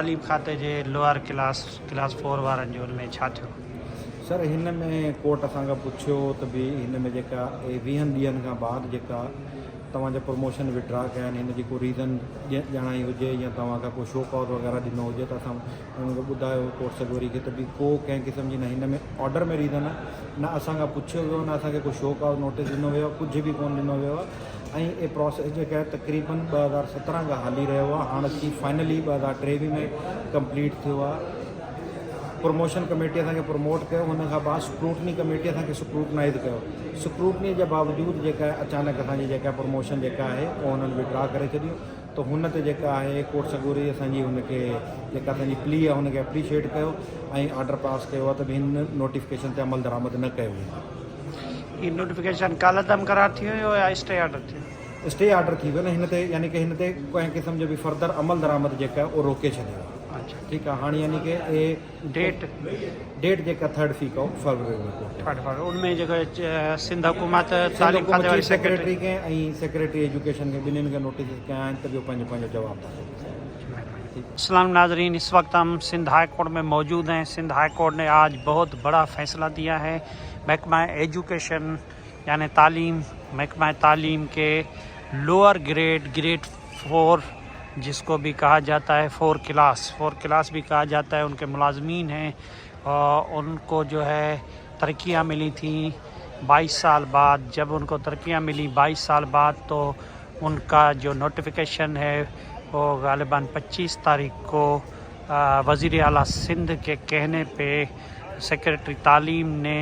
तालीम खाते जे lower class 4 वारनि जो उनमें छा थियो? सर हिन में कोर्ट असांखां पुछियो त बि हिन में जेका 20 ॾींहंनि खां बाद जेका तव्हांजा प्रमोशन विड्रा कया आहिनि हिन जी को रीज़न ॼाणाई हुजे या तव्हांखां को शो कॉज वग़ैरह ॾिनो हुजे त असां हुनखे ॿुधायो कोर्ट सॻोरी खे त बि को कंहिं क़िस्म जी न हिन में ऑडर में रीज़न आहे न असांखां पुछियो वियो न असांखे को शो कॉज नोटिस ॾिनो वियो कुझु बि कोन ॾिनो वियो आहे ऐं इहे प्रोसेस जेका आहे तक़रीबन 2017 खां हली रहियो आहे। हाणे अची फाइनली 2023 में कंप्लीट थियो आहे। प्रमोशन कमेटी असांखे प्रमोट कयो, हुन खां बाद स्क्रूटनी कमेटी असांखे स्क्रूटनाइज़ कयो। स्क्रूटनी जे बावजूदि जेका आहे अचानक असांजी जेका प्रमोशन जेका आहे उहो हुननि विड्रा करे छॾियो त हुन ते जेका आहे कोर्ट सॻोरी असांजी हुनखे जेका असांजी प्ली आहे हुनखे एप्रीशिएट कयो ऐं ऑडर पास कयो आहे त बि हिन नोटिफिकेशन ते अमल दरामद न कयो वेंदो। ये नोटिफिकेशन काल दम करार थी वियो या स्टे ऑर्डर थियो? स्टे ऑर्डर थी वियो न हिन ते, यानी कि हिन ते कंहिं क़िस्म जो बि फर्दर अमल दरामद जेका आहे उहो रोके छॾियो। अच्छा ठीकु आहे। हाणे यानी कि डेट जेका 3 फरवरी में उनमें जेको सिंध हुकूमत तालीम खाते वारी सेक्रेटरी खे ऐं सेक्रेटरी एजुकेशन खे ॿिन्हिनि खे नोटिस कया आहिनि त ॿियो पंहिंजो जवाब था। अस्सलाम नाज़रीन, इस वक्त हम सिंध हाई कोर्ट में मौजूद हैं। सिंध हाई कोर्ट ने आज बहुत बड़ा फ़ैसला दिया है। महकमा एजुकेशन यानी तालीम, महकमा तालीम के लोअर ग्रेड 4 जिसको भी कहा जाता है 4 क्लास भी कहा जाता है, उनके मुलाजमीन हैं और उनको जो है तरक्कियाँ मिली थी 22 साल बाद। जब उनको तरक्कियाँ मिली 22 साल बाद तो उनका जो नोटिफिकेशन है वो ग़ालिबन 25 तारीख को वज़ीर आला सिंध के कहने पे सेक्रेटरी तालीम ने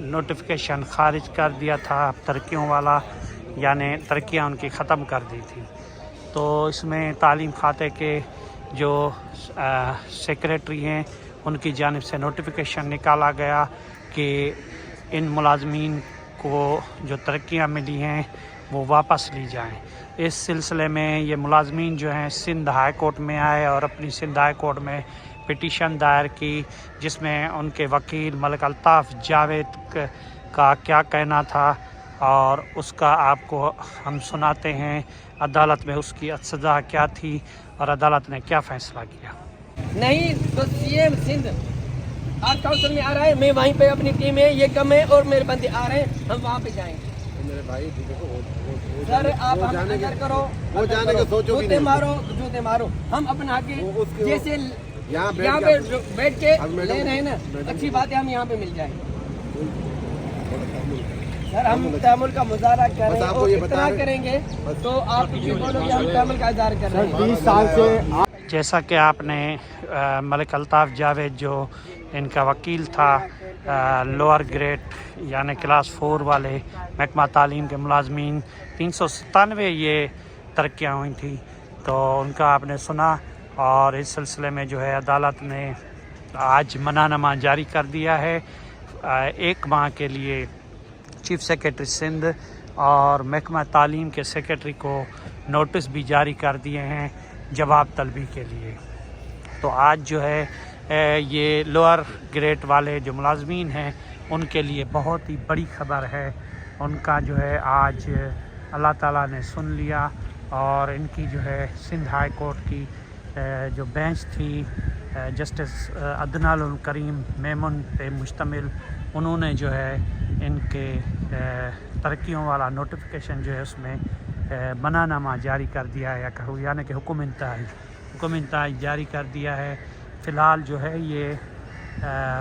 नोटिफिकेशन ख़ारिज कर दिया था तरक्कियों वाला, यानी तरक्कियाँ उनकी ख़त्म कर दी थी। तो इसमें तालीम खाते के जो सेक्रेटरी हैं उनकी जानिब से नोटिफिकेशन निकाला गया कि इन मुलाजमीन को जो तरक्कियाँ मिली हैं वो वापस ली जाएं। इस सिलसिले में ये मुलाजमीन जो हैं सिंध हाई कोर्ट में आए और अपनी सिंध हाई कोर्ट में पिटीशन दायर की, जिसमें उनके वकील मलिक अल्ताफ़ जावेद का क्या कहना था और उसका आपको हम सुनाते हैं। अदालत में उसकी सज़ा क्या थी और अदालत ने क्या फ़ैसला किया। नहीं तो सीएम सिंध आज काउंसिल में आ रहा है, मैं वहीं पे अपनी टीम है, ये कम है और मेरे बंदे आ रहे हैं, हम वहाँ पे जाएंगे। मेरे भाई देखो सर आप हम अंदर करो, वो जाने का सोचो भी नहीं। जूते मारो, हम अपना हक जैसे यहाँ पे बैठ के ले रहे हैं ना, अच्छी बात है, हम यहाँ पे मिल जाएंगे। सर हम तहमुल का मुजाहरा कर रहे हैं और इतना करेंगे तो आप ये बोलोगे हम तहमुल का इज़हार कर रहे हैं। 20 साल से जैसा कि आपने मलिक अल्ताफ़ जावेद जो इनका वकील था लोअर ग्रेड यानी क्लास 4 वाले महकमा तालीम के मुलाजमीन 397 ये तरक्कियाँ हुई थी, तो उनका आपने सुना और इस सिलसिले में जो है अदालत ने आज मनानामा जारी कर दिया है। 1 माह के लिए चीफ सेक्रेटरी सिंध और महकमा तालीम के सेक्रेटरी को नोटिस भी जारी कर दिए हैं जवाब तलबी के लिए। तो आज जो है ये लोअर ग्रेड वाले जो मुलाजमीन हैं उनके लिए बहुत ही बड़ी खबर है। उनका जो है आज अल्लाह ताला ने सुन लिया और इनकी जो है सिंध हाई कोर्ट की जो बेंच थी जस्टिस अदनाल करीम मेमन पे मुश्तमिल, उन्होंने जो है इनके तरक्कियों वाला नोटिफिकेशन जो है उसमें मनानामा जारी कर दिया है, यानी कि हुक्म इंतहाई जारी कर दिया है। फ़िलहाल जो है ये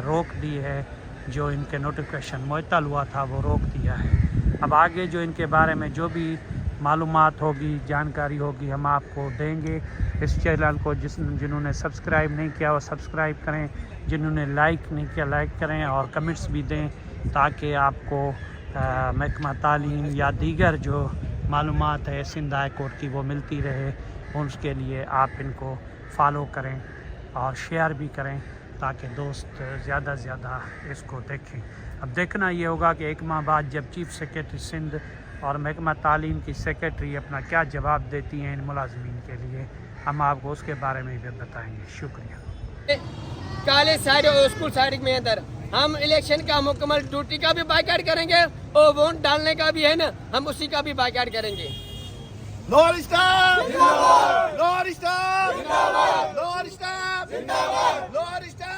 रोक दी है, जो इनके नोटिफिकेशन मुअत्तल हुआ था वो रोक दिया है। अब आगे जो इनके बारे में जो भी मालूमात होगी, जानकारी होगी, हम आपको देंगे। इस चैनल को जिन्होंने सब्सक्राइब नहीं किया वो सब्सक्राइब करें, जिन्होंने लाइक नहीं किया लाइक करें और कमेंट्स भी दें ताकि आपको महकमा तालीम या दीगर जो मालूमात है सिंध हाई कोर्ट की वो मिलती रहे। उसके लिए आप इनको फॉलो करें और शेयर भी करें ताकि दोस्त ज़्यादा से ज़्यादा इसको देखें। अब देखना ये होगा कि 1 माह बाद जब चीफ सेक्रेटरी सिंध और महकमा तालीम की सेक्रेटरी अपना क्या जवाब देती हैं इन मुलाजमीन के लिए, हम आपको उसके बारे में भी बताएंगे। शुक्रिया। कॉलेज साइड और स्कूल साइड में अंदर हम इलेक्शन का मुकम्मल ड्यूटी का भी बाइकाट करेंगे और वोट डालने का भी है ना, हम उसी का भी बाइकाट करेंगे। नॉर्थ स्टार जिंदाबाद, नॉर्थ स्टार जिंदाबाद, नॉर्थ स्टार जिंदाबाद, नॉर्थ स्टार।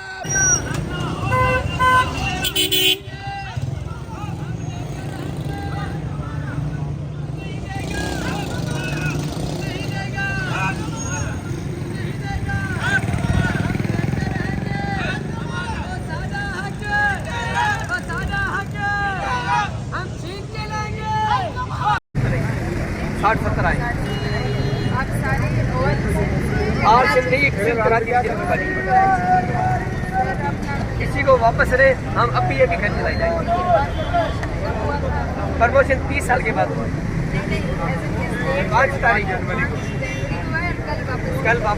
साठ सत्तर आए आप सारे और सिर्फ नहीं सिर्फ करा दी किसी को वापस रहे हम अब भी ये भी घर चलाई जाएंगे। प्रमोशन 30 साल के बाद 5 तारीख कल वापस कल वापस